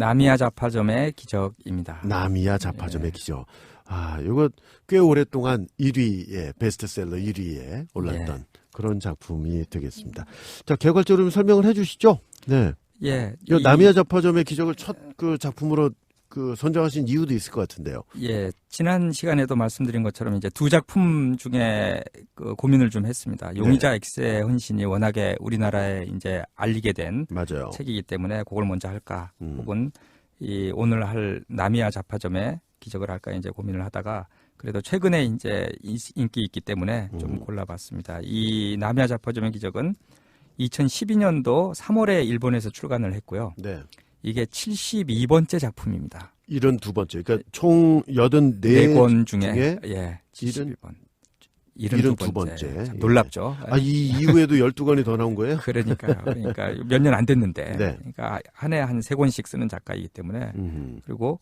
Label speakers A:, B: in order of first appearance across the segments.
A: 나미야 잡화점의 기적입니다.
B: 나미야 잡화점의 기적. 아, 이거 꽤 오랫동안 1위에 베스트셀러 1위에 올랐던 그런 작품이 되겠습니다. 자, 개괄적으로 설명을 해주시죠. 네.
A: 예.
B: 이 나미야 잡화점의 기적을 첫 그 작품으로 그 선정하신 이유도 있을 것 같은데요.
A: 예. 지난 시간에도 말씀드린 것처럼 이제 두 작품 중에 그 고민을 좀 했습니다. 용의자 X의 헌신이 워낙에 우리나라에 이제 알리게 된
B: 맞아요.
A: 책이기 때문에 그걸 먼저 할까, 혹은 이 오늘 할 나미야 잡화점의 기적을 할까 이제 고민을 하다가 그래도 최근에 이제 인기 있기 때문에 좀 골라봤습니다. 이 나미야 잡화점의 기적은 2012년도 3월에 일본에서 출간을 했고요.
B: 네.
A: 이게 72번째 작품입니다.
B: 72번째. 그러니까 총 84권
A: 중에 예, 71번.
B: 72번째.
A: 놀랍죠.
B: 아, 이 이후에도 12권이 더 나온 거예요?
A: 그러니까 몇 년 안 됐는데.
B: 네.
A: 그러니까 한 해 한 3권씩 쓰는 작가이기 때문에. 그리고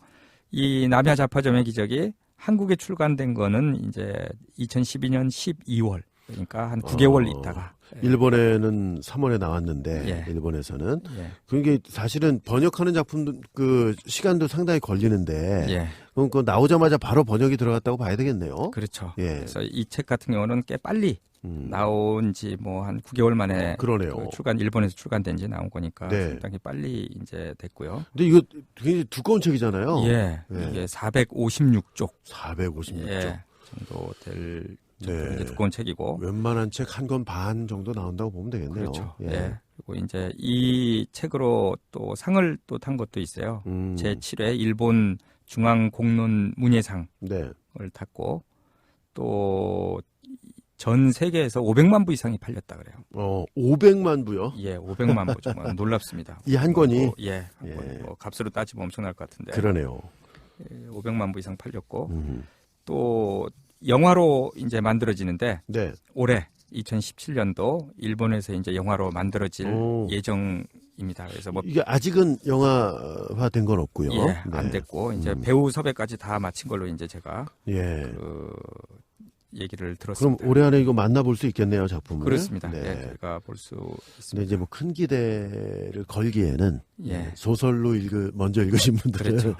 A: 이 나미야 잡화점의 기적이 한국에 출간된 거는 이제 2012년 12월. 그러니까 한 9개월 있다가.
B: 일본에는 3월에 나왔는데 일본에서는 그게 사실은 번역하는 작품도 그 시간도 상당히 걸리는데 그럼 그 나오자마자 바로 번역이 들어갔다고 봐야 되겠네요.
A: 그렇죠. 그래서 이 책 같은 경우는 꽤 빨리 나온 지 뭐 한 9개월 만에
B: 그러네요.
A: 그 일본에서 출간된 지 나온 거니까 상당히 빨리 이제 됐고요.
B: 근데 이거 굉장히 두꺼운 책이잖아요.
A: 이게 456쪽.
B: 456쪽
A: 정도 될 두꺼운 책이고.
B: 웬만한 책 한 권 반 정도 나온다고 보면 되겠네요.
A: 그렇죠. 그리고 이제 이 책으로 또 상을 또 탄 것도 있어요. 제7회 일본 중앙공론 문예상을 탔고 또 전 세계에서 500만 부 이상이 팔렸다 그래요.
B: 500만 부요?
A: 예, 500만 부 정말 놀랍습니다.
B: 이 한 권이
A: 한 권. 뭐 값으로 따지면 엄청날 것 같은데.
B: 그러네요.
A: 500만 부 이상 팔렸고 또 영화로 이제 만들어지는데 올해 2017년도 일본에서 이제 영화로 만들어질 예정입니다. 그래서 뭐
B: 이게 아직은 영화화된 건 없고요.
A: 안 됐고 이제 배우 섭외까지 다 마친 걸로 이제 제가 그 얘기를 들었습니다.
B: 그럼 올해 안에 이거 만나볼 수 있겠네요, 작품을.
A: 그렇습니다. 저희가 볼 수 있습니다.
B: 근데 이제 뭐 큰 기대를 걸기에는 소설로 먼저 읽으신 분들은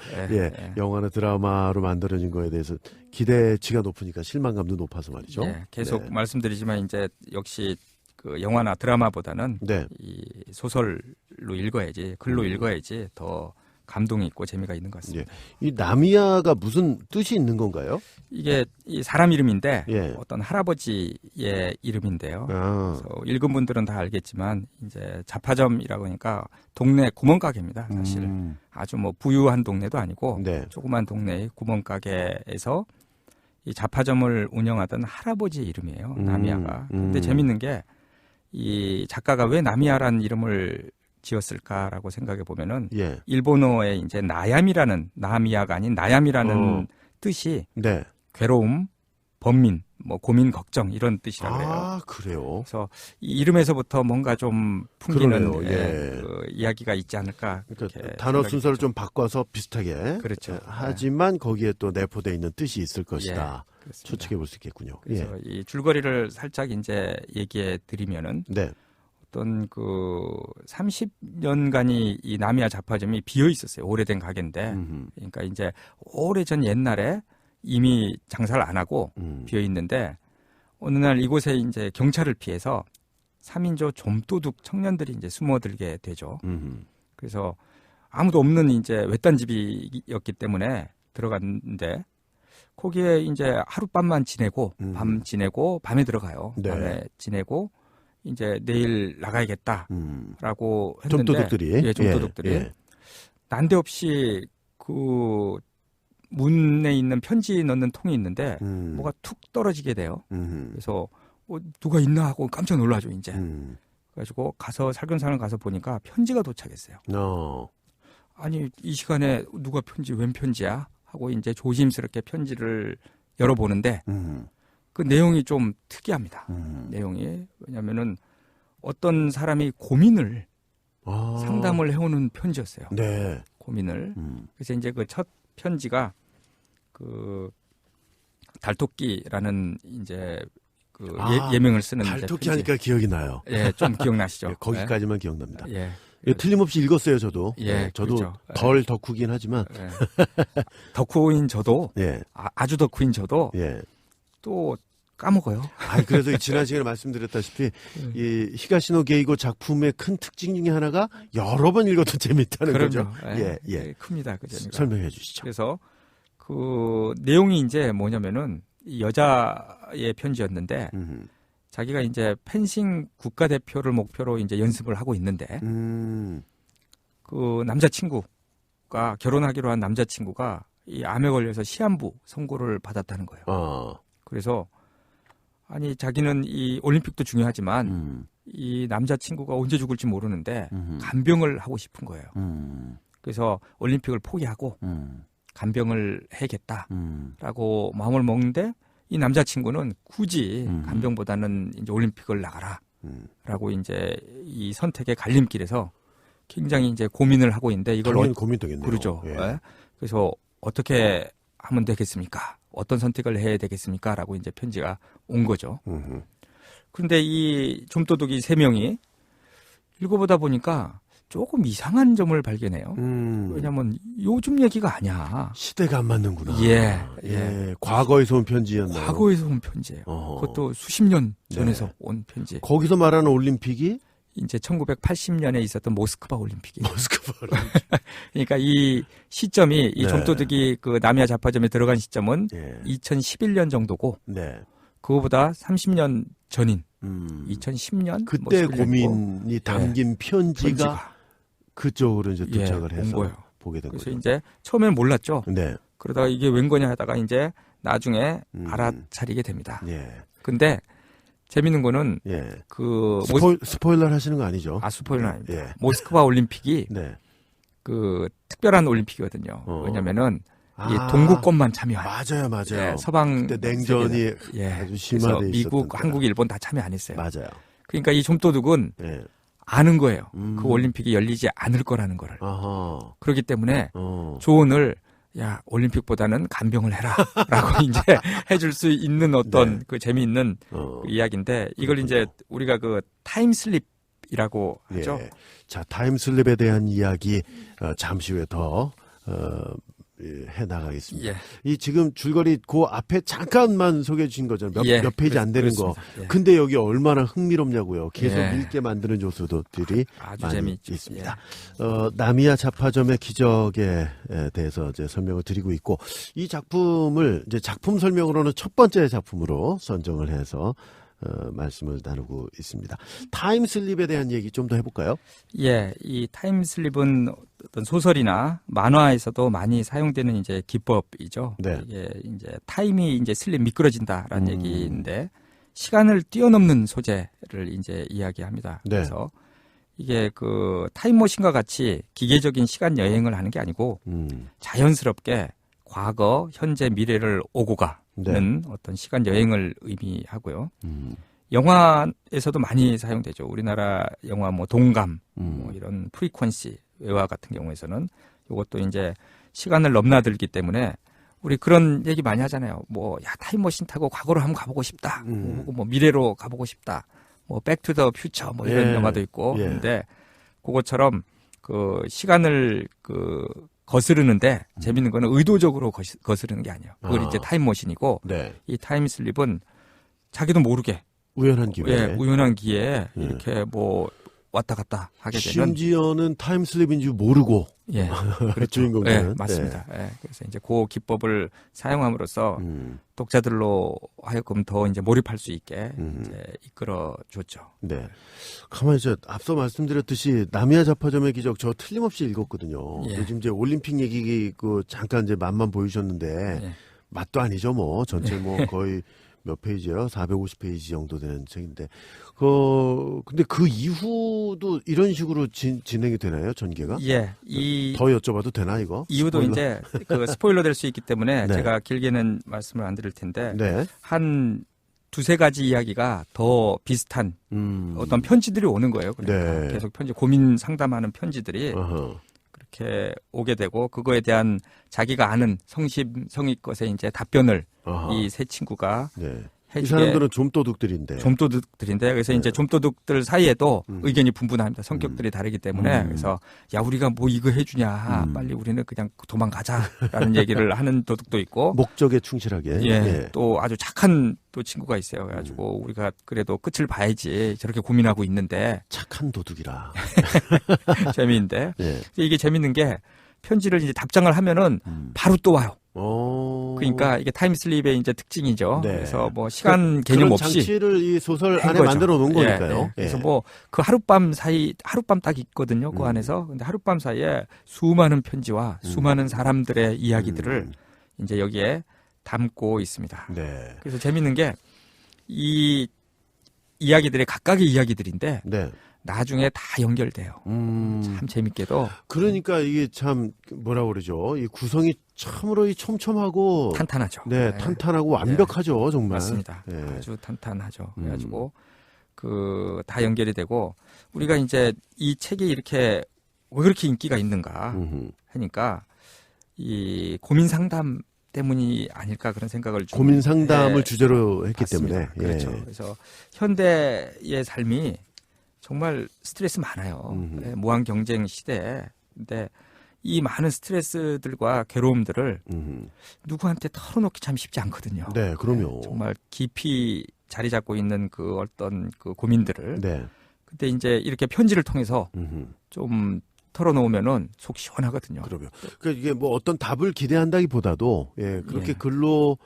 B: 영화나 드라마로 만들어진 거에 대해서 기대치가 높으니까 실망감도 높아서 말이죠.
A: 계속 말씀드리지만 이제 역시 그 영화나 드라마보다는 이 소설로 읽어야지, 글로 읽어야지 더 감동이 있고 재미가 있는 것 같습니다.
B: 이 나미야가 무슨 뜻이 있는 건가요?
A: 이게 이 사람 이름인데 어떤 할아버지의 이름인데요. 그래서 읽은 분들은 다 알겠지만 이제 잡화점이라고 하니까 동네 구멍가게입니다. 사실 아주 뭐 부유한 동네도 아니고 조그만 동네의 구멍가게에서 이 잡화점을 운영하던 할아버지 이름이에요. 나미야가. 근데 재밌는 게 이 작가가 왜 나미야라는 이름을 지었을까라고 생각해 보면은 일본어에 이제 나미야가 아닌 나얌이라는 뜻이 괴로움, 번민, 뭐 고민, 걱정 이런 뜻이라 그래요.
B: 아, 그래요.
A: 그래서 이 이름에서부터 뭔가 좀 풍기는 그 이야기가 있지 않을까.
B: 그러니까 단어 순서를 좀 바꿔서 비슷하게. 하지만 거기에 또 내포되어 있는 뜻이 있을 것이다. 추측해 볼 수 있겠군요.
A: 그래서 이 줄거리를 살짝 이제 얘기해 드리면은. 어떤 그 30년간이 이 나미야 잡화점이 비어 있었어요. 오래된 가게인데. 그러니까 이제 오래전 옛날에 이미 장사를 안 하고 비어 있는데 어느 날 이곳에 이제 경찰을 피해서 3인조 좀도둑 청년들이 이제 숨어들게 되죠. 그래서 아무도 없는 이제 외딴 집이었기 때문에 들어갔는데 거기에 이제 하룻밤만 지내고 밤 지내고 밤에 들어가요. 밤에 지내고 이제 내일 나가야겠다라고 했는데 좀도둑들이 난데없이 그 문에 있는 편지 넣는 통이 있는데 뭐가 툭 떨어지게 돼요. 그래서 누가 있나 하고 깜짝 놀라죠 이제. 그래가지고 가서 살금살금 가서 보니까 편지가 도착했어요. 아니 이 시간에 누가 웬 편지야 하고 이제 조심스럽게 편지를 열어보는데 그 내용이 좀 특이합니다. 내용이 왜냐하면은 어떤 사람이 고민을 상담을 해오는 편지였어요. 고민을. 그래서 이제 그 첫 편지가 그 달토끼라는 이제 그 예명을 쓰는
B: 달토끼 하니까 기억이 나요.
A: 좀 기억나시죠?
B: 거기까지만 기억납니다. 예, 틀림없이 읽었어요, 저도.
A: 예,
B: 저도
A: 그렇죠.
B: 덜 덕후긴 하지만.
A: 예. 덕후인 저도,
B: 예.
A: 아주 덕후인 저도,
B: 예.
A: 또 까먹어요.
B: 그래서 지난 시간에 말씀드렸다시피 이 히가시노 게이고 작품의 큰 특징 중에 하나가 여러 번 읽어도 재밌다는 거죠.
A: 예, 큽니다. 그 재미가.
B: 설명해 주시죠.
A: 그래서 그 내용이 이제 뭐냐면은 이 여자의 편지였는데 자기가 이제 펜싱 국가대표를 목표로 이제 연습을 하고 있는데 그 남자친구가 결혼하기로 한 남자친구가 이 암에 걸려서 시한부 선고를 받았다는 거예요. 그래서 아니 자기는 이 올림픽도 중요하지만 이 남자친구가 언제 죽을지 모르는데 간병을 하고 싶은 거예요. 그래서 올림픽을 포기하고 간병을 해야겠다라고 마음을 먹는데 이 남자친구는 굳이 간병보다는 이제 올림픽을 나가라라고 이제 이 선택의 갈림길에서 굉장히 이제 고민을 하고 있는데 이걸
B: 고민되겠네요.
A: 그렇죠.
B: 예.
A: 그래서 어떻게 하면 되겠습니까? 어떤 선택을 해야 되겠습니까? 라고 이제 편지가 온 거죠. 그런데 이 좀도둑이 3명이 읽어보다 보니까 조금 이상한 점을 발견해요. 왜냐하면 요즘 얘기가 아니야.
B: 시대가 안 맞는구나.
A: 예.
B: 과거에서 온 편지였나요?
A: 과거에서 온 편지예요. 그것도 수십 년 전에서 온 편지.
B: 거기서 말하는 올림픽이?
A: 이제 1980년에 있었던 모스크바 올림픽이에요.
B: 모스크바 올림픽.
A: 그러니까 이 시점이 이 좀도둑이 그 나미야 잡화점에 들어간 시점은 2011년 정도고 그거보다 30년 전인 2010년
B: 그때 고민이 담긴 편지가 그쪽으로 이제 도착을 해서
A: 거예요.
B: 보게 된
A: 그래서
B: 거죠.
A: 이제 처음에는 몰랐죠.
B: 네.
A: 그러다가 이게 웬 거냐 하다가 이제 나중에 알아차리게 됩니다. 근데 재밌는 거는 그
B: 스포일러 하시는 거 아니죠?
A: 스포일러 아닙니다. 모스크바 올림픽이 그 특별한 올림픽이거든요. 왜냐면은 이 동구권만 참여한.
B: 맞아요.
A: 서방
B: 그때 냉전이 아주 심하게
A: 미국, 한국, 일본 다 참여 안 했어요.
B: 맞아요.
A: 그러니까 이 좀도둑은 아는 거예요. 그 올림픽이 열리지 않을 거라는 거를. 그렇기 때문에 조언을 올림픽보다는 간병을 해라라고 이제 해줄 수 있는 어떤 그 재미있는 그 이야기인데 이걸 그렇군요. 이제 우리가 그 타임슬립이라고 하죠.
B: 자, 타임슬립에 대한 이야기 잠시 후에 더 해 나가겠습니다. 이 지금 줄거리 그 앞에 잠깐만 소개해 주신 거잖아요. 몇 페이지 안 되는 거. 근데 여기 얼마나 흥미롭냐고요. 계속 읽게 만드는 요소들이
A: 아주
B: 많이
A: 재미있죠.
B: 있습니다. 나미야 잡화점의 기적에 대해서 이제 설명을 드리고 있고 이 작품을 이제 작품 설명으로는 첫 번째 작품으로 선정을 해서 말씀을 나누고 있습니다. 타임슬립에 대한 얘기 좀 더 해볼까요?
A: 이 타임슬립은 어떤 소설이나 만화에서도 많이 사용되는 이제 기법이죠. 이게 이제 타임이 이제 슬립 미끄러진다라는 얘기인데 시간을 뛰어넘는 소재를 이제 이야기합니다. 그래서 이게 그 타임머신과 같이 기계적인 시간 여행을 하는 게 아니고 자연스럽게 과거, 현재, 미래를 오고 가는 어떤 시간 여행을 의미하고요. 영화에서도 많이 사용되죠. 우리나라 영화 뭐 동감, 뭐 이런 프리퀀시 외화 같은 경우에서는 이것도 이제 시간을 넘나들기 때문에 우리 그런 얘기 많이 하잖아요. 뭐 타임머신 타고 과거로 한번 가보고 싶다. 뭐 미래로 가보고 싶다. 뭐 백투 더 퓨처 뭐 이런 영화도 있고. 근데 그것처럼 그 시간을 그 거스르는데 재밌는 거는 의도적으로 거스르는 게 아니에요. 그걸 이제 타임머신이고 이 타임슬립은 자기도 모르게
B: 우연한 기회에
A: 우연한 기회에 이렇게 뭐 왔다 갔다 하게 되는
B: 심지어는 타임슬립인 줄 모르고
A: 그렇죠.
B: 주인공들은
A: 맞습니다. 그래서 이제 그 기법을 사용함으로써 독자들로 하여금 더 이제 몰입할 수 있게 이제 이끌어 줬죠.
B: 가만히 이제 앞서 말씀드렸듯이 나미야 잡화점의 기적 저 틀림없이 읽었거든요. 요즘 이제 올림픽 얘기 그 잠깐 이제 맛만 보이셨는데 맛도 아니죠 뭐 전체 뭐 거의 몇 페이지예요? 450페이지 정도 되는 책인데, 근데 그 이후도 이런 식으로 진행이 되나요, 전개가? 더 여쭤봐도 되나 이거?
A: 이유도 스포일러? 이제 그 스포일러 될 수 있기 때문에 제가 길게는 말씀을 안 드릴 텐데, 한 두세 가지 이야기가 더 비슷한 어떤 편지들이 오는 거예요. 그러니까 계속 고민 상담하는 편지들이. 그렇게 오게 되고 그거에 대한 자기가 아는 성심성의껏의 이제 답변을 이 세 친구가
B: 이 사람들은 좀도둑들인데.
A: 그래서 이제 좀도둑들 사이에도 의견이 분분합니다. 성격들이 다르기 때문에. 그래서 야, 우리가 뭐 이거 해주냐. 빨리 우리는 그냥 도망가자라는 얘기를 하는 도둑도 있고.
B: 목적에 충실하게.
A: 예. 또 아주 착한 또 친구가 있어요. 그래가지고 우리가 그래도 끝을 봐야지 저렇게 고민하고 있는데.
B: 착한 도둑이라.
A: 재미있는데. 예. 이게 재밌는 게 편지를 이제 답장을 하면은 바로 또 와요. 그러니까 이게 타임슬립의 이제 특징이죠. 네. 그래서 뭐 시간 개념 없이
B: 장치를 이 소설 안에 만들어 놓은 거니까요.
A: 예. 그래서 뭐 그 하룻밤 딱 있거든요. 그 안에서. 근데 하룻밤 사이에 수많은 편지와 수많은 사람들의 이야기들을 이제 여기에 담고 있습니다. 네. 그래서 재밌는 게 이 이야기들의 각각의 이야기들인데 네. 나중에 다 연결돼요. 참 재밌게도.
B: 그러니까 이게 참 뭐라고 그러죠. 이 구성이 참으로 이 촘촘하고
A: 탄탄하죠.
B: 네, 탄탄하고 완벽하죠, 네. 정말.
A: 맞습니다. 네. 아주 탄탄하죠. 그래가지고 그 다 연결이 되고 우리가 이제 이 책이 이렇게 왜 그렇게 인기가 있는가 하니까 이 고민 상담 때문이 아닐까 그런 생각을 좀.
B: 고민 상담을 주제로 했기
A: 맞습니다.
B: 때문에.
A: 그렇죠. 그래서 현대의 삶이 정말 스트레스 많아요. 네, 무한 경쟁 시대에. 근데 이 많은 스트레스들과 괴로움들을 누구한테 털어놓기 참 쉽지 않거든요.
B: 네, 그럼요.
A: 네, 정말 깊이 자리 잡고 있는 그 어떤 그 고민들을. 네. 근데 이제 이렇게 편지를 통해서 좀 털어놓으면은 속 시원하거든요.
B: 그럼요. 그러니까 이게 뭐 어떤 답을 기대한다기보다도 예, 그렇게 글로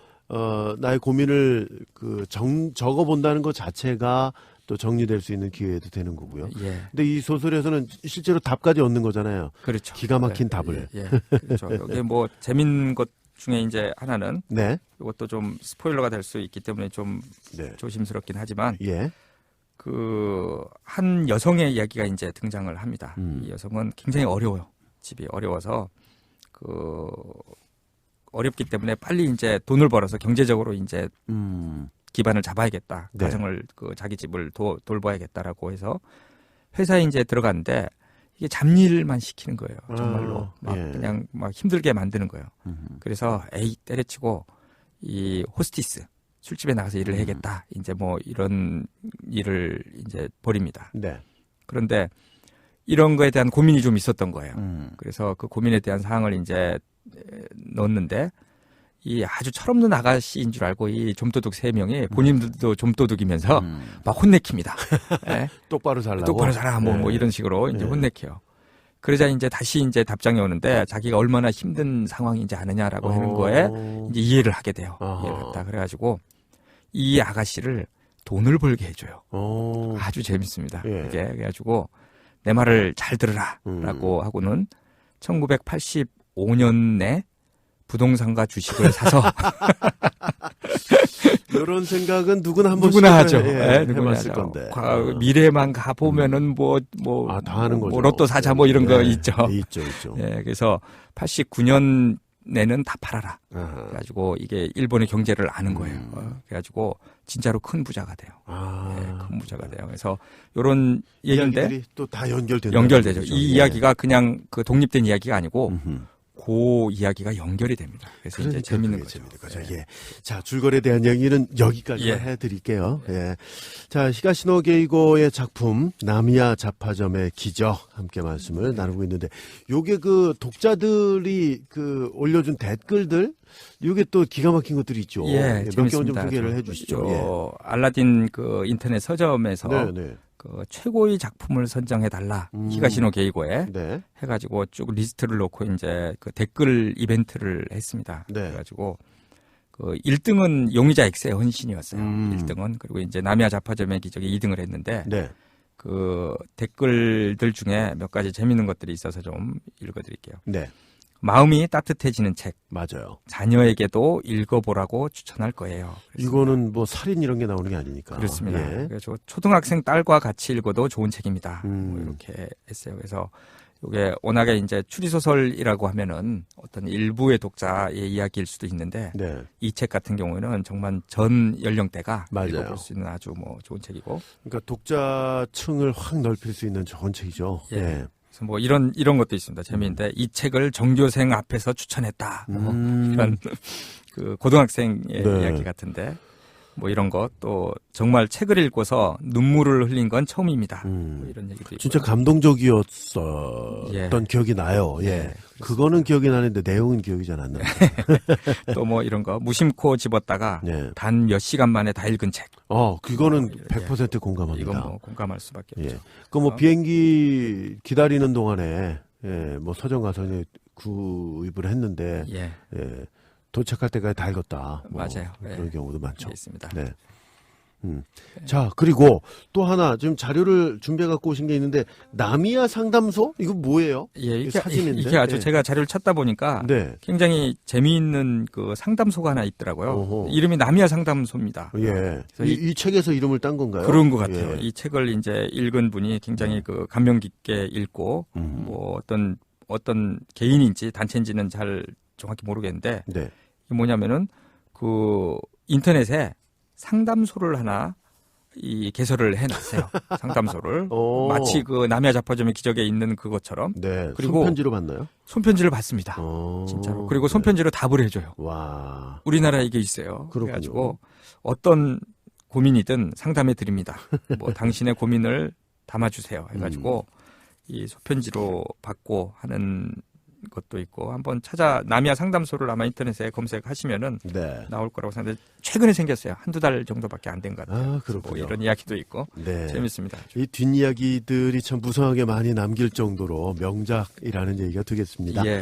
B: 나의 고민을 적어 본다는 것 자체가 또 정리될 수 있는 기회도 되는 거고요. 예. 근데 이 소설에서는 실제로 답까지 얻는 거잖아요.
A: 그렇죠.
B: 기가 막힌 답을.
A: 그렇죠. 여기 뭐 재밌는 것 중에 이제 하나는 네. 이것도 좀 스포일러가 될 수 있기 때문에 좀 네. 조심스럽긴 하지만 예. 그 한 여성의 이야기가 이제 등장을 합니다. 이 여성은 굉장히 어려워요. 집이 어려워서 어렵기 때문에 빨리 이제 돈을 벌어서 경제적으로 이제 기반을 잡아야겠다. 네. 가정을 자기 집을 돌봐야겠다라고 해서 회사에 이제 들어갔는데 이게 잡일만 시키는 거예요. 정말로 막 예. 그냥 막 힘들게 만드는 거예요. 그래서 에이 때려치고 이 호스티스 술집에 나가서 일을 해야겠다. 이제 뭐 이런 일을 이제 벌입니다. 네. 그런데 이런 거에 대한 고민이 좀 있었던 거예요. 그래서 그 고민에 대한 사항을 이제 넣었는데 이 아주 철없는 아가씨인 줄 알고 이 좀도둑 3명이 본인들도 좀도둑이면서 막 혼내킵니다. 네?
B: 똑바로 살라고.
A: 똑바로 살아. 뭐 이런 식으로 이제 혼내켜요. 그러자 이제 다시 이제 답장이 오는데 자기가 얼마나 힘든 상황인지 아느냐라고 하는 거에 이제 이해를 하게 돼요. 이해를 했다. 그래가지고 이 아가씨를 돈을 벌게 해줘요. 아주 재밌습니다.
B: 예.
A: 그게 그래가지고 내 말을 잘 들으라라고 하고는 1985년에 부동산과 주식을 사서
B: 이런 생각은 누구나 한 번씩
A: 하죠.
B: 예, 해봤을 건데
A: 미래만 가 보면은
B: 다 하는 거죠.
A: 로또 사자 뭐 이런 거 있죠.
B: 있죠.
A: 예, 그래서 89년에는 다 팔아라. 그래가지고 이게 일본의 경제를 아는 거예요. 그래가지고 진짜로 큰 부자가 돼요. 예, 큰 부자가 돼요. 그래서 이런 얘기인데
B: 또 다 연결되죠.
A: 이 이야기가 그냥 그 독립된 이야기가 아니고. 그 이야기가 연결이 됩니다. 그래서 이제 재밌는 거죠.
B: 예. 자, 줄거리에 대한 얘기는 여기까지 해드릴게요. 예. 자, 히가시노 게이고의 작품 나미야 잡화점의 기적 함께 말씀을 나누고 있는데, 요게 그 독자들이 올려준 댓글들, 요게 또 기가 막힌 것들이 있죠.
A: 예,
B: 몇 개만 좀 소개를 해주시죠.
A: 예. 알라딘 인터넷 서점에서. 네. 최고의 작품을 선정해 달라 히가시노 게이고에 네. 해가지고 쭉 리스트를 놓고 이제 댓글 이벤트를 했습니다. 네. 그래가지고 1등은 용의자 X의 헌신이었어요. 1등은 그리고 이제 나미야 잡화점의 기적이 2등을 했는데 네. 댓글들 중에 몇 가지 재밌는 것들이 있어서 좀 읽어드릴게요. 네. 마음이 따뜻해지는 책.
B: 맞아요.
A: 자녀에게도 읽어보라고 추천할 거예요.
B: 이거는 뭐 살인 이런 게 나오는 게 아니니까.
A: 그렇습니다. 예. 그래서 초등학생 딸과 같이 읽어도 좋은 책입니다. 뭐 이렇게 했어요. 그래서 이게 워낙에 이제 추리소설이라고 하면은 어떤 일부의 독자의 이야기일 수도 있는데 네. 이 책 같은 경우에는 정말 전 연령대가 읽어볼 수 있는 아주 좋은 책이고.
B: 그러니까 독자층을 확 넓힐 수 있는 좋은 책이죠.
A: 예. 예. 그래서 이런 것도 있습니다. 재미있는데 이 책을 전교생 앞에서 추천했다. 이런 고등학생의 네. 이야기 같은데. 뭐 이런 것, 또 정말 책을 읽고서 눈물을 흘린 건 처음입니다. 뭐 이런 얘기도 있고.
B: 진짜 감동적이었던 예. 기억이 나요. 예. 예. 그거는 기억이 나는데 내용은 기억이 잘 안 납니다.
A: 또 뭐 이런 거 무심코 집었다가 예. 단 몇 시간 만에 다 읽은 책.
B: 그거는 100% 공감합니다.
A: 이건 뭐 공감할 수밖에 없죠.
B: 예. 그 뭐 비행기 기다리는 동안에 예, 뭐 서점 가서 이제 구입을 했는데 예. 예. 도착할 때까지 다 읽었다. 뭐
A: 맞아요.
B: 그런 경우도 많죠.
A: 있습니다.
B: 네. 자, 그리고 또 하나 지금 자료를 준비해 갖고 오신 게 있는데 나미야 상담소? 이거 뭐예요?
A: 예, 이게 사진인데. 이게 아주 예. 제가 자료를 찾다 보니까 네. 굉장히 재미있는 그 상담소가 하나 있더라고요. 어허. 이름이 나미야 상담소입니다.
B: 예. 이 책에서 이름을 딴 건가요?
A: 그런 것 같아요. 예. 이 책을 이제 읽은 분이 굉장히 그 감명 깊게 읽고 뭐 어떤 개인인지 단체인지는 잘 정확히 모르겠는데 네. 이게 뭐냐면은 그 인터넷에 상담소를 하나 개설을 해놨어요. 상담소를 마치 그 남이야 잡화점의 기적에 있는 그것처럼.
B: 네. 그리고 손편지로 받나요?
A: 손편지를 받습니다. 진짜로. 그리고 손편지로 네. 답을 해줘요.
B: 와.
A: 우리나라에 이게 있어요. 그렇군요. 그래가지고 어떤 고민이든 상담해 드립니다. 뭐 당신의 고민을 담아주세요. 해가지고 이 손편지로 받고 하는 것도 있고 한번 나미야 상담소를 아마 인터넷에 검색하시면은 네. 나올 거라고 생각하는데 최근에 생겼어요. 한두 달 정도밖에 안 된 것 같아요.
B: 그렇군요.
A: 뭐 이런 이야기도 있고
B: 네.
A: 재밌습니다.
B: 이 뒷이야기들이 참 무성하게 많이 남길 정도로 명작이라는 얘기가 되겠습니다. 예.